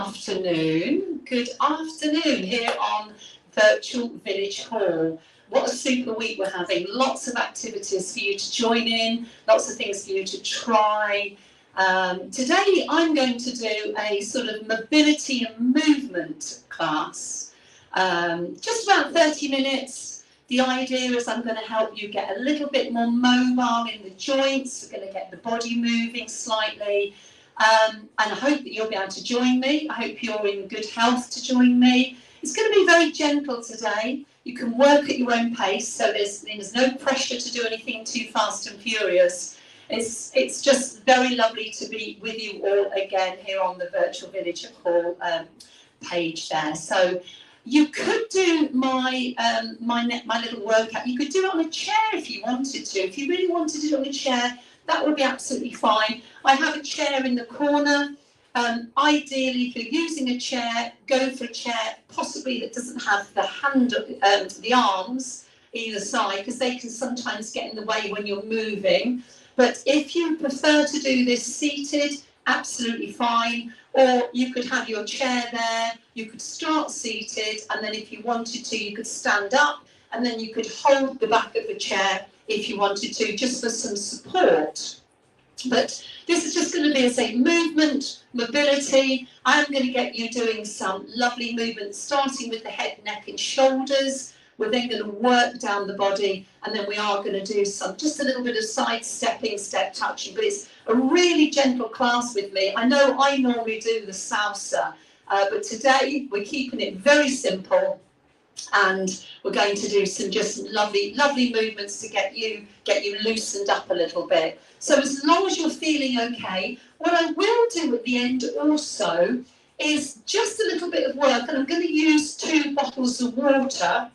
afternoon. Good afternoon here on Virtual Village Hall. What a super week we're having. Lots of activities for you to join in, lots of things for you to try. Today I'm going to do a sort of mobility and movement class. Just about 30 minutes. The idea is I'm going to help you get a little bit more mobile in the joints. We're going to get the body moving slightly. And I hope that you'll be able to join me. I hope you're in good health to join me. It's going to be very gentle today. You can work at your own pace, so there's no pressure to do anything too fast and furious. It's just very lovely to be with you all again here on the Virtual Village Hall page there. So you could do my little workout. You could do it on a chair if you wanted to. If you really wanted to do it on a chair, that would be absolutely fine. I have a chair in the corner. Ideally, if you're using a chair, go for a chair possibly that doesn't have the arms either side, because they can sometimes get in the way when you're moving. But if you prefer to do this seated, absolutely fine. Or you could have your chair there, you could start seated, and then if you wanted to, you could stand up, and then you could hold the back of the chair if you wanted to, just for some support. But this is just going to be, as a movement, mobility. I'm going to get you doing some lovely movements, starting with the head, neck and shoulders. We're then going to work down the body, and then we are going to do just a little bit of sidestepping, step touching, but it's a really gentle class with me. I know I normally do the salsa, but today we're keeping it very simple. And we're going to do some just lovely movements to get you loosened up a little bit. So as long as you're feeling okay, what I will do at the end also is just a little bit of work, and I'm going to use 2 bottles of water.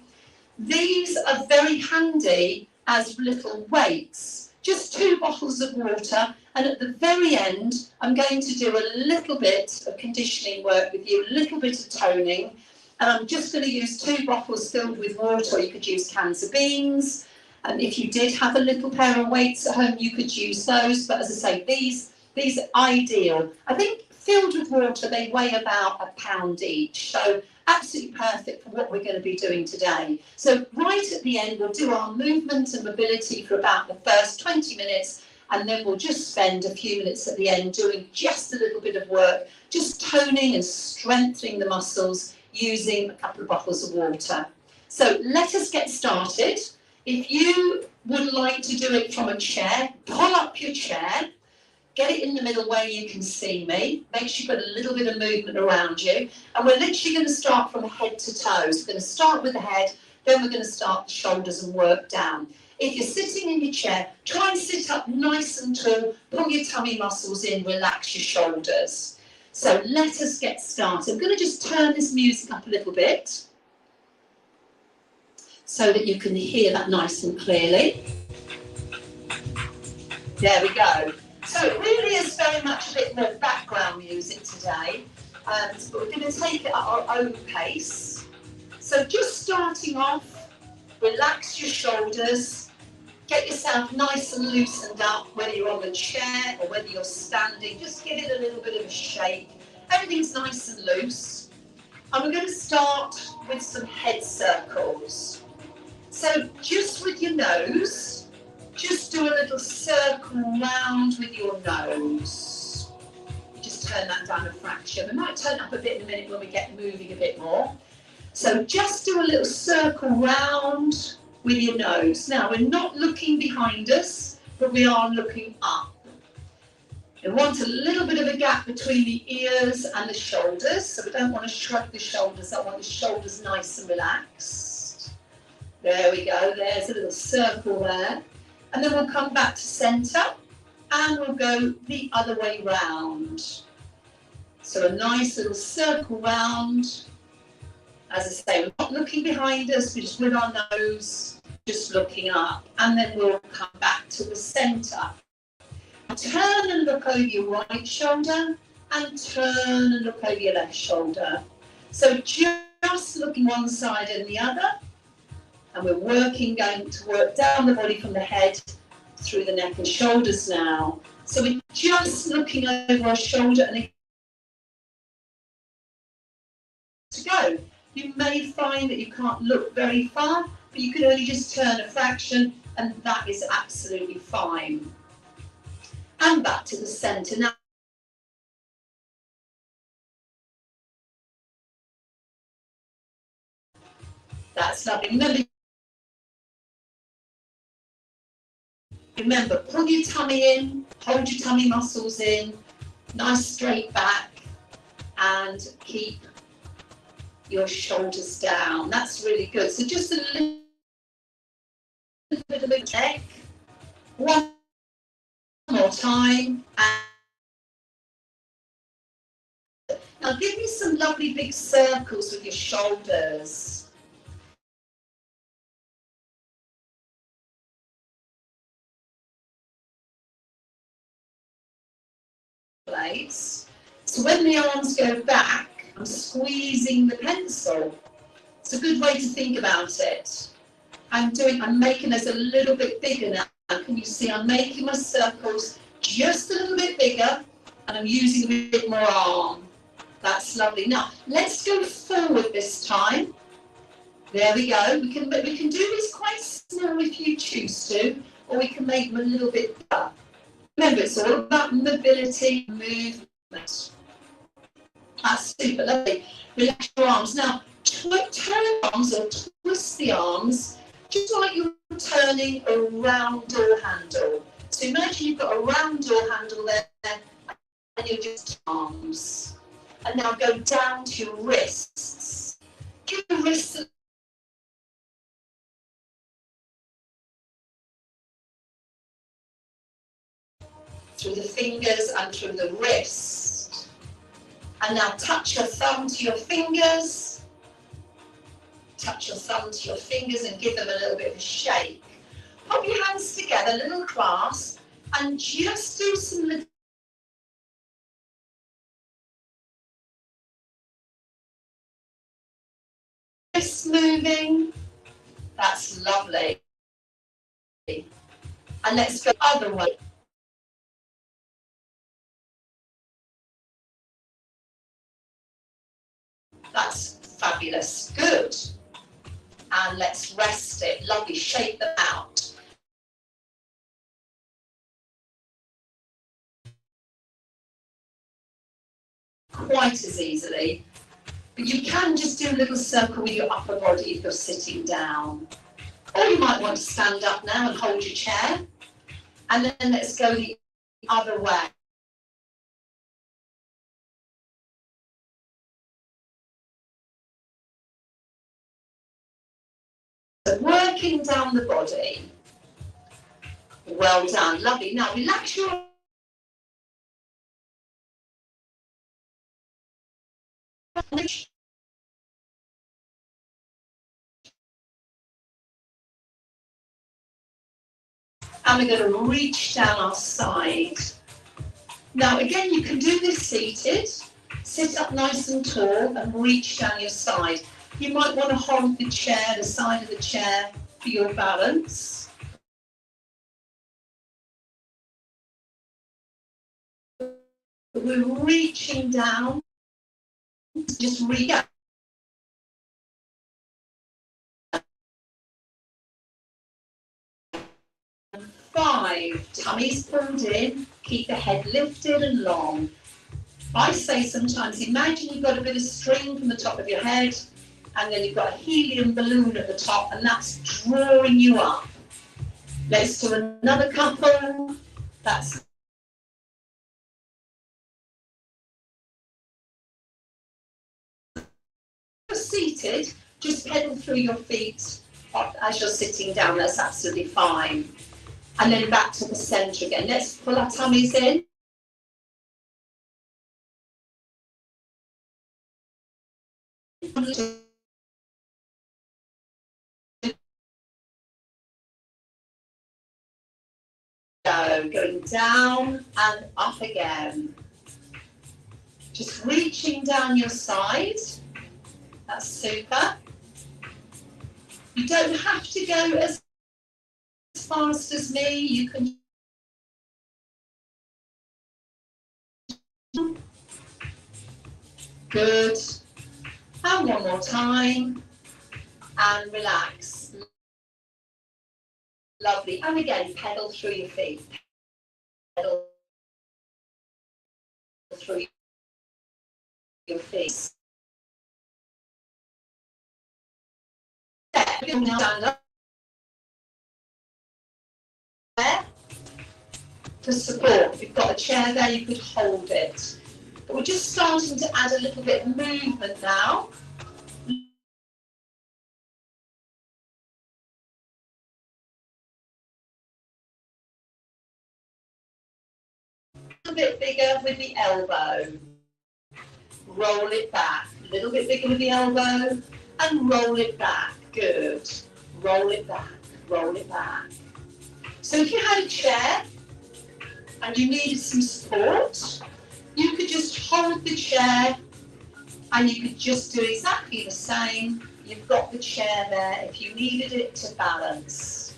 These are very handy as little weights. Just 2 bottles of water, and at the very end I'm going to do a little bit of conditioning work with you, a little bit of toning. And I'm just going to use 2 bottles filled with water, or you could use cans of beans. And if you did have a little pair of weights at home, you could use those. But as I say, these are ideal. I think filled with water, they weigh about £1 each. So absolutely perfect for what we're going to be doing today. So right at the end, we'll do our movement and mobility for about the first 20 minutes. And then we'll just spend a few minutes at the end doing just a little bit of work, just toning and strengthening the muscles, using a couple of bottles of water. So let us get started. If you would like to do it from a chair, pull up your chair, get it in the middle where you can see me. Make sure you've got a little bit of movement around you. And we're literally going to start from head to toes. We're going to start with the head, then we're going to start the shoulders and work down. If you're sitting in your chair, try and sit up nice and tall, pull your tummy muscles in, relax your shoulders. So let us get started. I'm going to just turn this music up a little bit so that you can hear that nice and clearly. There we go. So it really is very much a bit more background music today, but we're going to take it at our own pace. So just starting off, relax your shoulders. Get yourself nice and loosened up, whether you're on the chair or whether you're standing. Just give it a little bit of a shake. Everything's nice and loose. And we're going to start with some head circles. So just with your nose, just do a little circle round with your nose. You just turn that down a fraction. We might turn up a bit in a minute when we get moving a bit more. So just do a little circle round with your nose. Now, we're not looking behind us, but we are looking up. We want a little bit of a gap between the ears and the shoulders, so we don't want to shrug the shoulders. I want the shoulders nice and relaxed. There we go, there's a little circle there. And then we'll come back to centre, and we'll go the other way round. So a nice little circle round. As I say, we're not looking behind us, we're just with our nose, just looking up. And then we'll come back to the centre. Turn and look over your right shoulder, and turn and look over your left shoulder. So just looking one side and the other. And we're going to work down the body from the head through the neck and shoulders now. So we're just looking over our shoulder, and to go. You may find that you can't look very far, but you can only just turn a fraction, and that is absolutely fine. And back to the centre. Now, that's lovely. Remember, pull your tummy in, hold your tummy muscles in, nice straight back, and keep your shoulders down. That's really good. So just a little bit of a neck. One more time. Now give me some lovely big circles with your shoulders. So when the arms go back, I'm squeezing the pencil. It's a good way to think about it. I'm making this a little bit bigger now. Can you see I'm making my circles just a little bit bigger, and I'm using a bit more arm. That's lovely. Now let's go forward this time. There we go. We can do this quite small if you choose to, or we can make them a little bit bigger. Remember, it's all about mobility, movement. That's super lovely. Relax your arms. Now, turn arms or twist the arms, just like you're turning a round door handle. So imagine you've got a round door handle there, and you're just arms. And now go down to your wrists. Give the wrists through the fingers and through the wrist. And now touch your thumb to your fingers. Touch your thumb to your fingers and give them a little bit of a shake. Put your hands together, little clasp, and just do some little wrists moving. That's lovely. And let's go the other way. That's fabulous. Good. And let's rest it. Lovely. Shake them out. Quite as easily. But you can just do a little circle with your upper body if you're sitting down. Or you might want to stand up now and hold your chair. And then let's go the other way. So working down the body. Well done, lovely. Now relax your and we're going to reach down our side. Now again, you can do this seated. Sit up nice and tall and reach down your side. You might want to hold the chair, the side of the chair, for your balance. We're reaching down. Just reach out. 5, tummy's pulled in, keep the head lifted and long. I say sometimes, imagine you've got a bit of string from the top of your head, and then you've got a helium balloon at the top, and that's drawing you up. Let's do another couple. That's seated, just pedal through your feet as you're sitting down. That's absolutely fine. And then back to the centre again. Let's pull our tummies in. Going down and up again. Just reaching down your side. That's super. You don't have to go as fast as me. You can. Good. And And one more time. And relax. Lovely. And again, pedal through your feet. Pedal through your feet. Now stand up there to support. If you've got a chair there, you could hold it. But we're just starting to add a little bit of movement now. A bit bigger with the elbow. Roll it back. A little bit bigger with the elbow and roll it back. Good. Roll it back. Roll it back. So if you had a chair and you needed some support, you could just hold the chair and you could just do exactly the same. You've got the chair there if you needed it to balance.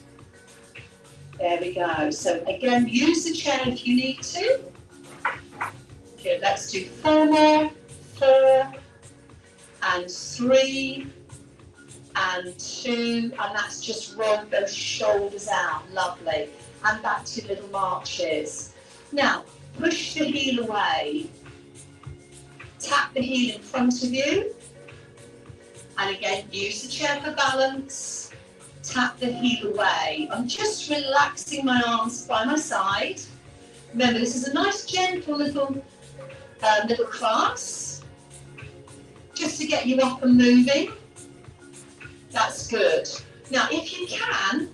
There we go. So again, use the chair if you need to. Okay, let's do 4 more. 4 and 3 and 2, and that's just roll those shoulders out. Lovely. And back to little marches. Now, push the heel away. Tap the heel in front of you. And again, use the chair for balance. Tap the heel away. I'm just relaxing my arms by my side. Remember, this is a nice, gentle little class. Just to get you up and moving. That's good. Now, if you can,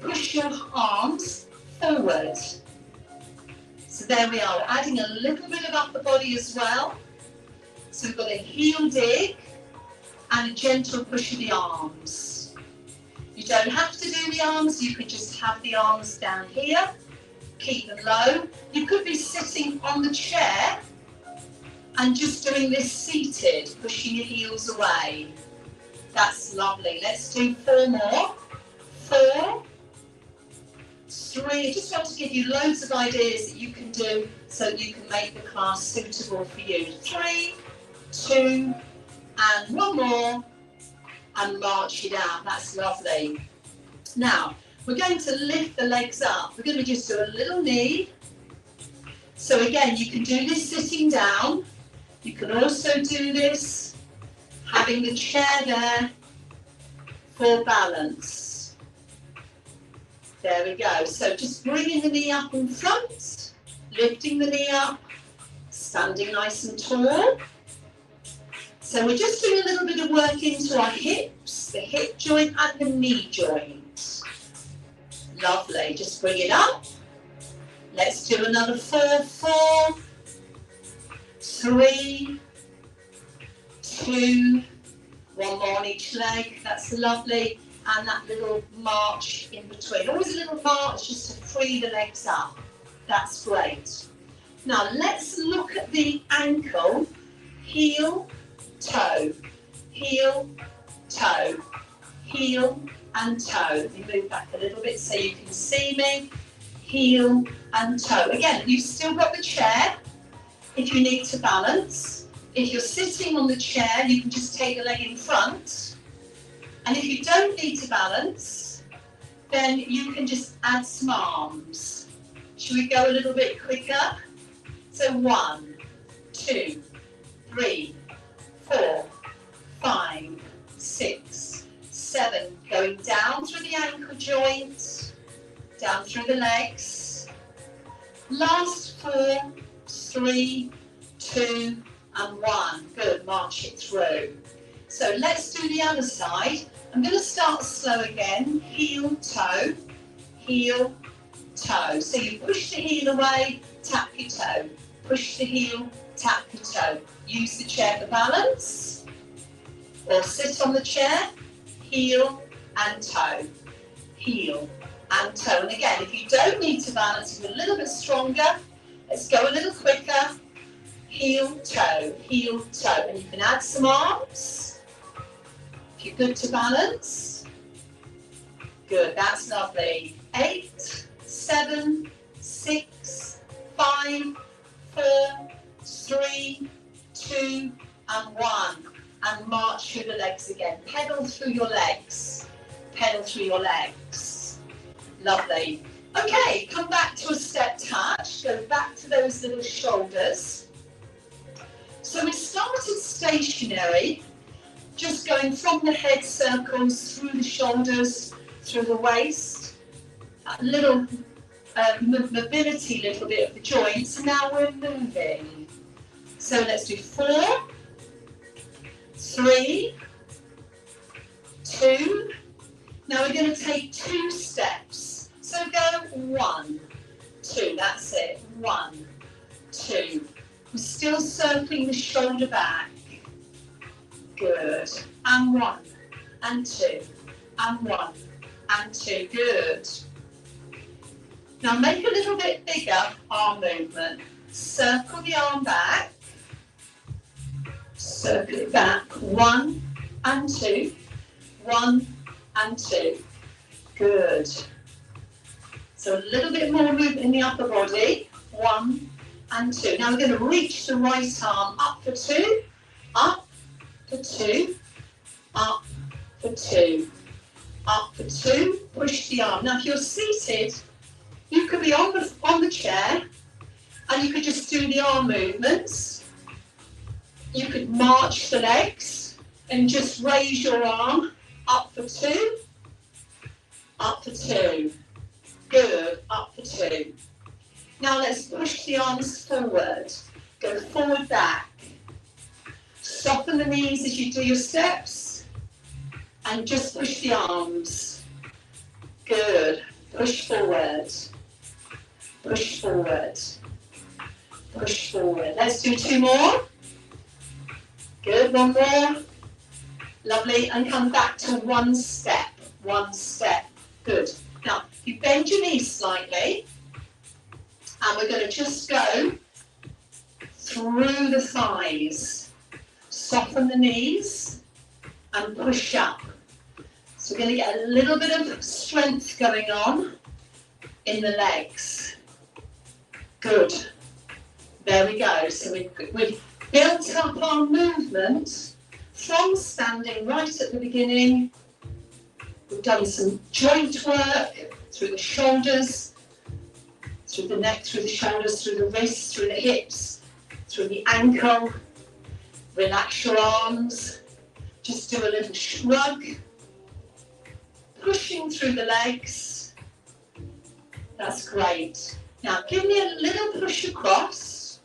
push your arms forward. So there we are, adding a little bit of upper body as well. So we've got a heel dig and a gentle push of the arms. You don't have to do the arms, you could just have the arms down here. Keep them low. You could be sitting on the chair and just doing this seated, pushing your heels away. That's lovely. Let's do 4 more. 4, 3. I just want to give you loads of ideas that you can do so that you can make the class suitable for you. 3, 2, and 1 more, and march it out. That's lovely. Now, we're going to lift the legs up. We're going to just do a little knee. So again, you can do this sitting down. You can also do this having the chair there for balance. There we go. So just bringing the knee up in front, lifting the knee up, standing nice and tall. So we're just doing a little bit of work into our hips, the hip joint and the knee joint. Lovely. Just bring it up. Let's do another 4, 4, 3, 2, 1 more on each leg. That's lovely. And that little march in between. Always a little march just to free the legs up. That's great. Now let's look at the ankle. Heel, toe, heel, toe, heel and toe. Let me move back a little bit so you can see me. Heel and toe. Again, you've still got the chair if you need to balance. If you're sitting on the chair, you can just take the leg in front. And if you don't need to balance, then you can just add some arms. Should we go a little bit quicker? So 1, 2, 3, 4, 5, 6, 7. Going down through the ankle joint, down through the legs. Last 4, 3, 2, and 1. Good, march it through. So let's do the other side. I'm going to start slow again. Heel, toe, heel, toe. So you push the heel away, tap your toe. Push the heel, tap your toe. Use the chair for balance. Or sit on the chair, heel and toe. Heel and toe. And again, if you don't need to balance, you're a little bit stronger. Let's go a little quicker. Heel, toe, and you can add some arms if you're good to balance. Good, that's lovely. 8, 7, 6, 5, 4, 3, 2, and 1. and march through the legs again. Pedal through your legs. Pedal through your legs. Lovely. Okay, come back to a step touch. Go back to those little shoulders. So we started stationary, just going from the head circles through the shoulders, through the waist. A little mobility, little bit of the joints. Now we're moving. So let's do 4, 3, 2. Now we're going to take 2 steps. So go 1, 2. That's it. 1, 2. We're still circling the shoulder back. Good. And 1, and 2, and 1, and 2. Good. Now make a little bit bigger arm movement. Circle the arm back. Circle it back. 1 and 2. 1 and 2. Good. So a little bit more movement in the upper body. 1 and 2. Now we're going to reach the right arm up for 2. Up for 2. Up for 2. Up for 2. Push the arm. Now if you're seated, you could be on the chair and you could just do the arm movements. You could march the legs and just raise your arm up for 2, up for 2. Good, up for 2. Now let's push the arms forward. Go forward, back. Soften the knees as you do your steps and just push the arms. Good, push forward. Push forward. Push forward. Let's do 2 more. Good, 1 more. Lovely, and come back to 1 step. 1 step. Good. Now, you bend your knees slightly, and we're going to just go through the thighs. Soften the knees and push up. So we're going to get a little bit of strength going on in the legs. Good. There we go. So we've built up our movement from standing right at the beginning. We've done some joint work through the shoulders, through the neck, through the shoulders, through the wrists, through the hips, through the ankle. Relax your arms. Just do a little shrug. Pushing through the legs. That's great. Now give me a little push across.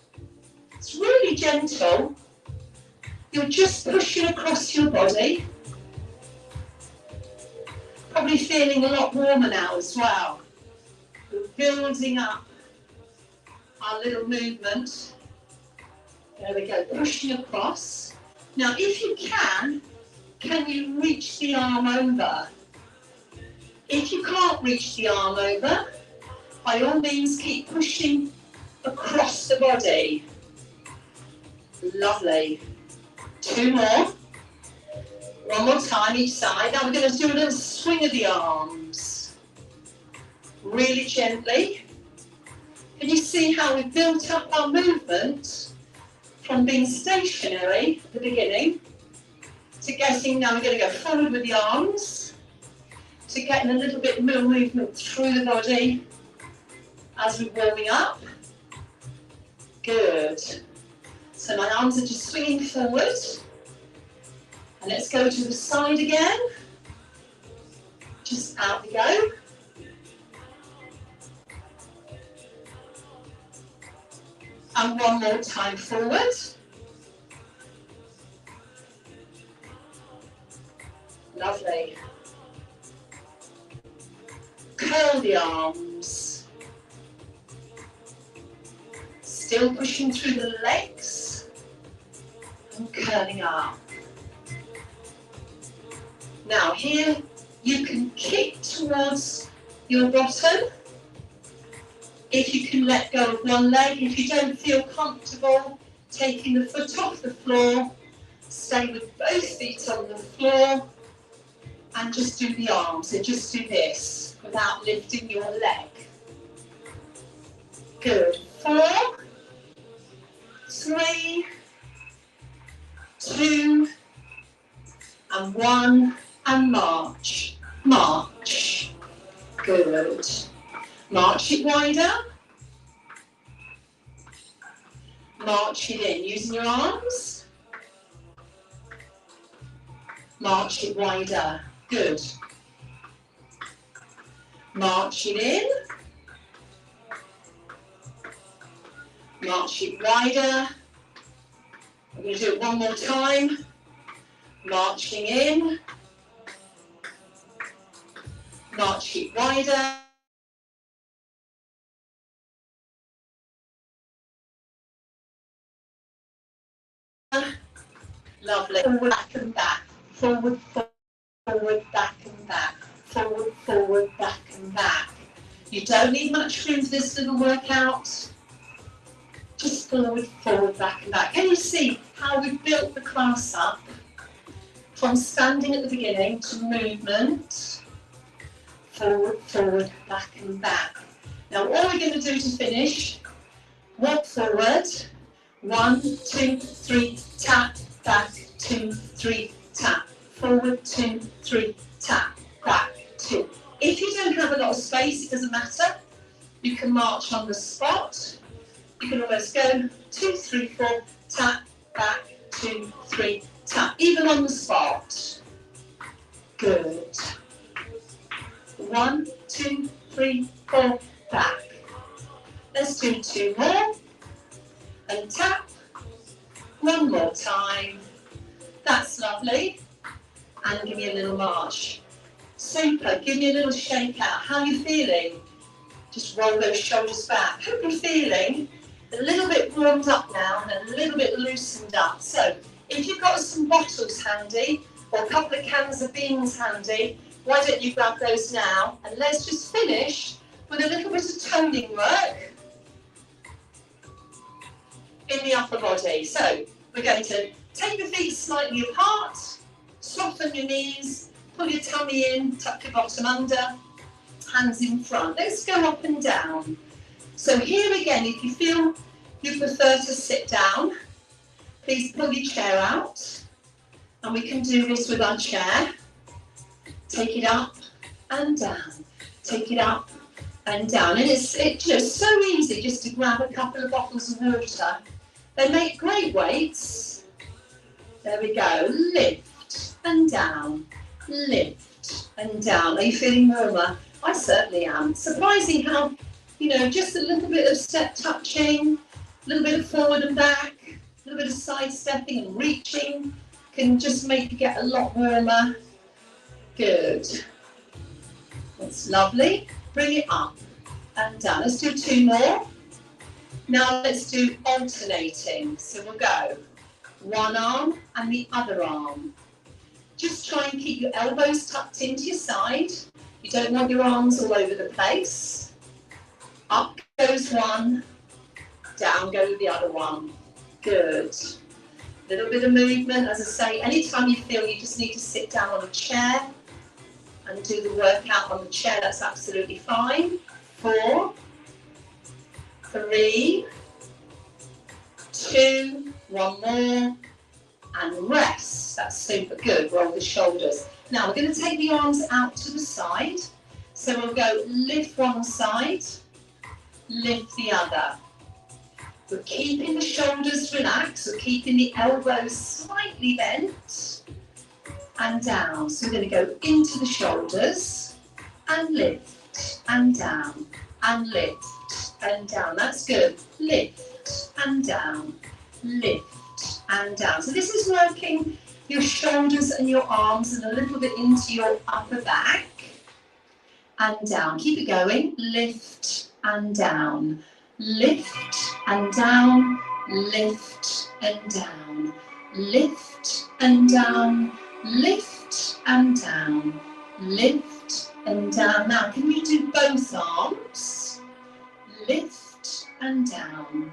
It's really gentle. You're just pushing across your body. Probably feeling a lot warmer now as well. We're building up our little movement. There we go, pushing across. Now if you can you reach the arm over? If you can't reach the arm over, by all means keep pushing across the body. Lovely. 2 more. 1 more time each side. Now we're going to do a little swing of the arms. Really gently. Can you see how we've built up our movement from being stationary at the beginning to getting, now we're going to go forward with the arms, to getting a little bit more movement through the body as we're warming up. Good. So my arms are just swinging forward. And let's go to the side again. Just out we go. And 1 more time forward. Lovely. Curl the arms. Still pushing through the legs and curling up. Now here you can kick towards your bottom. If you can let go of one leg, if you don't feel comfortable taking the foot off the floor, stay with both feet on the floor and just do the arms. So just do this without lifting your leg. Good. 4, 3, 2, and 1, and march, march. Good. March it wider. March it in, using your arms. March it wider. Good. March it in. March it wider. I'm going to do it one more time. Marching in. March it wider. Lovely. Forward, back and back. Forward, forward, back and back. Forward, forward, back and back. You don't need much room for this little workout. Just forward, forward, back and back. Can you see how we've built the class up from standing at the beginning to movement? Forward, forward, back and back. Now all we're going to do to finish, walk forward, 1, 2, 3, tap, back, 2, 3, tap, forward, 2, 3, tap, back, 2. If you don't have a lot of space, it doesn't matter. You can march on the spot. You can almost go 2, 3, 4, tap, back, 2, 3, tap, even on the spot. Good. 1, 2, 3, 4, back. Let's do 2 more. And tap. 1 more time. That's lovely. And give me a little march. Super. Give me a little shake out. How are you feeling? Just roll those shoulders back. Hope you're feeling a little bit warmed up now and a little bit loosened up. So if you've got some bottles handy or a couple of cans of beans handy, why don't you grab those now? And let's just finish with a little bit of toning work in the upper body. So we're going to take the feet slightly apart, soften your knees, pull your tummy in, tuck your bottom under, hands in front. Let's go up and down. So here again, if you feel you prefer to sit down, please pull your chair out. And we can do this with our chair. Take it up and down. Take it up and down. And it's just so easy just to grab a couple of bottles of water. They make great weights. There we go. Lift and down. Lift and down. Are you feeling warmer? I certainly am. Surprising how, just a little bit of step touching, a little bit of forward and back, a little bit of side stepping and reaching can just make you get a lot warmer. Good. That's lovely. Bring it up and down. Let's do 2 more. Now let's do alternating. So we'll go one arm and the other arm. Just try and keep your elbows tucked into your side. You don't want your arms all over the place. Up goes one, down goes the other one. Good. Little bit of movement, as I say, anytime you feel you just need to sit down on a chair and do the workout on the chair, that's absolutely fine. 4, 3, 2, 1 more, and rest. That's super good. Roll the shoulders. Now we're going to take the arms out to the side. So we'll go lift one side, lift the other. We're keeping the shoulders relaxed. We're keeping the elbows slightly bent and down. So we're going to go into the shoulders and lift and down and lift and down. That's good. Lift and down, lift and down. So this is working your shoulders and your arms and a little bit into your upper back and down. Keep it going. Lift and down, lift and down, lift and down, lift and down, lift and down, lift and down. Now, can you do both arms? Lift and down,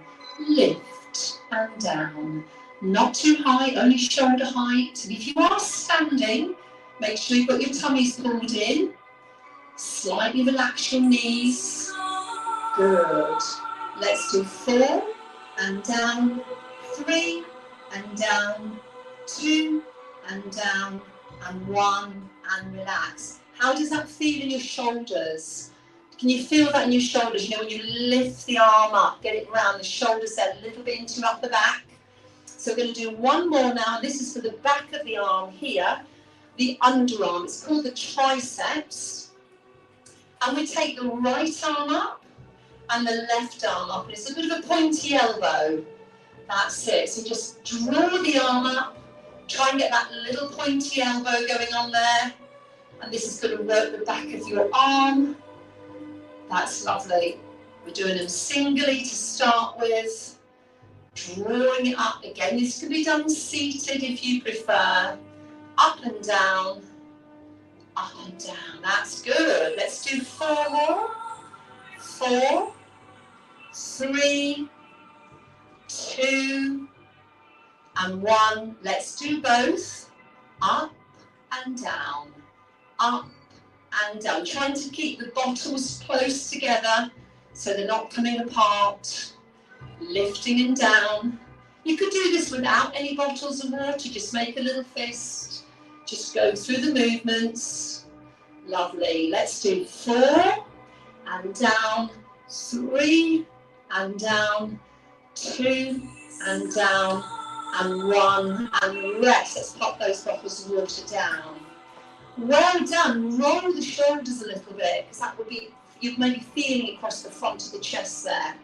lift and down. Not too high, only shoulder height. And if you are standing, make sure you've got your tummies pulled in. Slightly relax your knees. Good. Let's do 4 and down, 3 and down, 2 and down, and 1, and relax. How does that feel in your shoulders? Can you feel that in your shoulders? You know, when you lift the arm up, get it round the shoulders there, a little bit into your upper back. So we're going to do one more now. This is for the back of the arm here, the underarm. It's called the triceps. And we take the right arm up and the left arm up. And it's a bit of a pointy elbow. That's it. So just draw the arm up. Try and get that little pointy elbow going on there. And this is going to work the back of your arm. That's lovely. We're doing them singly to start with. Drawing it up again. This can be done seated if you prefer. Up and down. Up and down. That's good. Let's do 4 more. 4, 3, 2, and 1. Let's do both. Up and down. Up and down. Trying to keep the bottles close together so they're not coming apart. Lifting and down. You could do this without any bottles of water. Just make a little fist. Just go through the movements. Lovely. Let's do 4 and down, 3 and down, 2 and down, and 1 and rest. Let's pop those bottles of water down. Well done. Roll the shoulders a little bit, because that would be, you may be feeling it across the front of the chest there.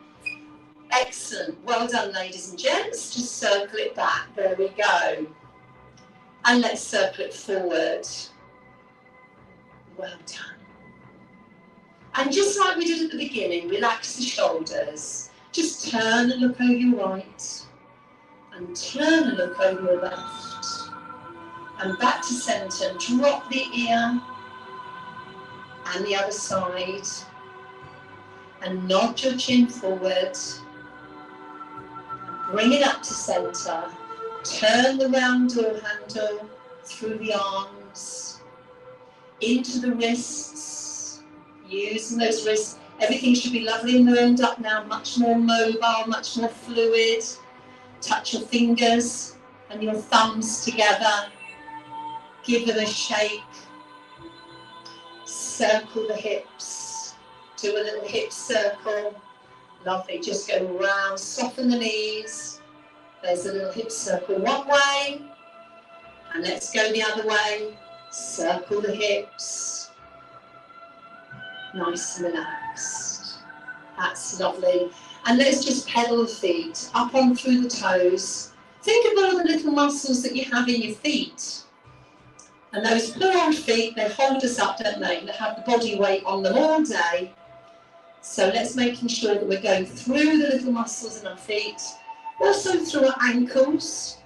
Excellent. Well done, ladies and gents. Just circle it back. There we go. And let's circle it forward. Well done. And just like we did at the beginning, relax the shoulders. Just turn and look over your right. And turn and look over your left. And back to centre. Drop the ear. And the other side. And nod your chin forward. Bring it up to centre. Turn the round door handle through the arms, into the wrists, using those wrists. Everything should be lovely and warmed up now, much more mobile, much more fluid. Touch your fingers and your thumbs together. Give them a shake. Circle the hips. Do a little hip circle. Lovely, just go round, soften the knees. There's a little hip circle one way. And let's go the other way. Circle the hips. Nice and relaxed. That's lovely. And let's just pedal the feet up on through the toes. Think of all the little muscles that you have in your feet. And those poor old feet, they hold us up, don't they? They have the body weight on them all day. So let's making sure that we're going through the little muscles in our feet, also through our ankles.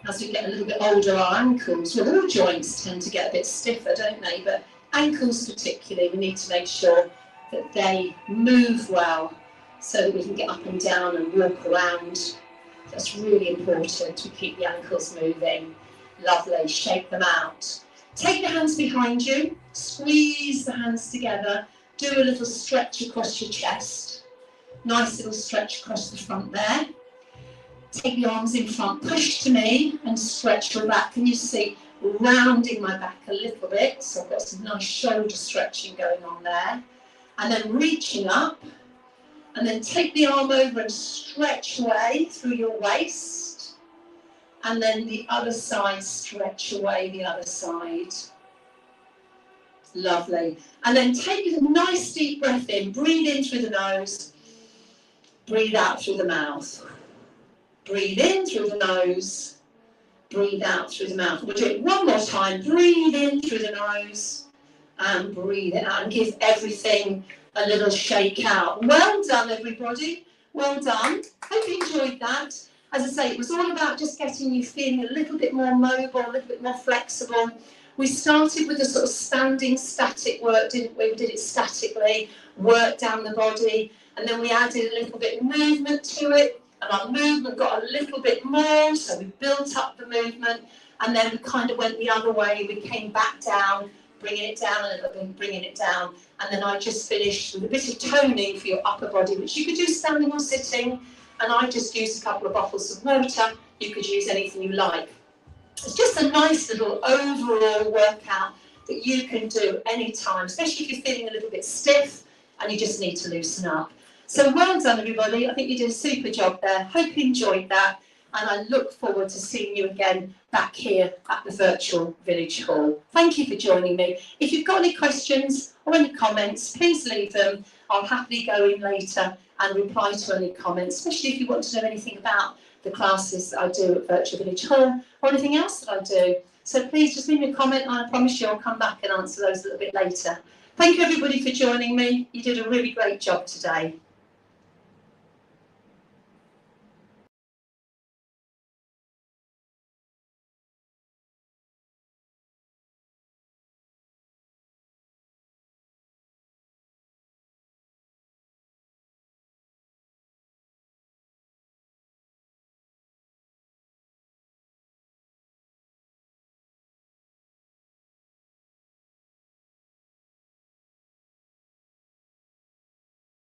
As we get a little bit older, our ankles, well, all joints tend to get a bit stiffer, don't they? But ankles particularly, we need to make sure that they move well so that we can get up and down and walk around. That's really important to keep the ankles moving. Lovely, shake them out. Take the hands behind you, squeeze the hands together. Do a little stretch across your chest. Nice little stretch across the front there. Take the arms in front, push to me and stretch your back. Can you see? Rounding my back a little bit. So I've got some nice shoulder stretching going on there. And then reaching up. And then take the arm over and stretch away through your waist. And then the other side, stretch away the other side. Lovely. And then take a nice deep breath in. Breathe in through the nose. Breathe out through the mouth. Breathe in through the nose. Breathe out through the mouth. We'll do it one more time. Breathe in through the nose. And breathe it out. And give everything a little shake out. Well done, everybody. Well done. Hope you enjoyed that. As I say, it was all about just getting you feeling a little bit more mobile, a little bit more flexible. We started with a sort of standing static work, didn't we? We did it statically, worked down the body, and then we added a little bit of movement to it, and our movement got a little bit more, so we built up the movement, and then we kind of went the other way. We came back down, bringing it down a little bit, bringing it down, and then I just finished with a bit of toning for your upper body, which you could do standing or sitting, and I just used a couple of bottles of water. You could use anything you like. It's just a nice little overall workout that you can do anytime, especially if you're feeling a little bit stiff and you just need to loosen up. So well done, everybody. I think you did a super job there. Hope you enjoyed that. And I look forward to seeing you again back here at the virtual village hall. Thank you for joining me. If you've got any questions or any comments, please leave them. I'll happily go in later and reply to any comments, especially if you want to know anything about the classes that I do at Virtual Village Hall or anything else that I do. So please just leave me a comment and I promise you I'll come back and answer those a little bit later. Thank you everybody for joining me. You did a really great job today.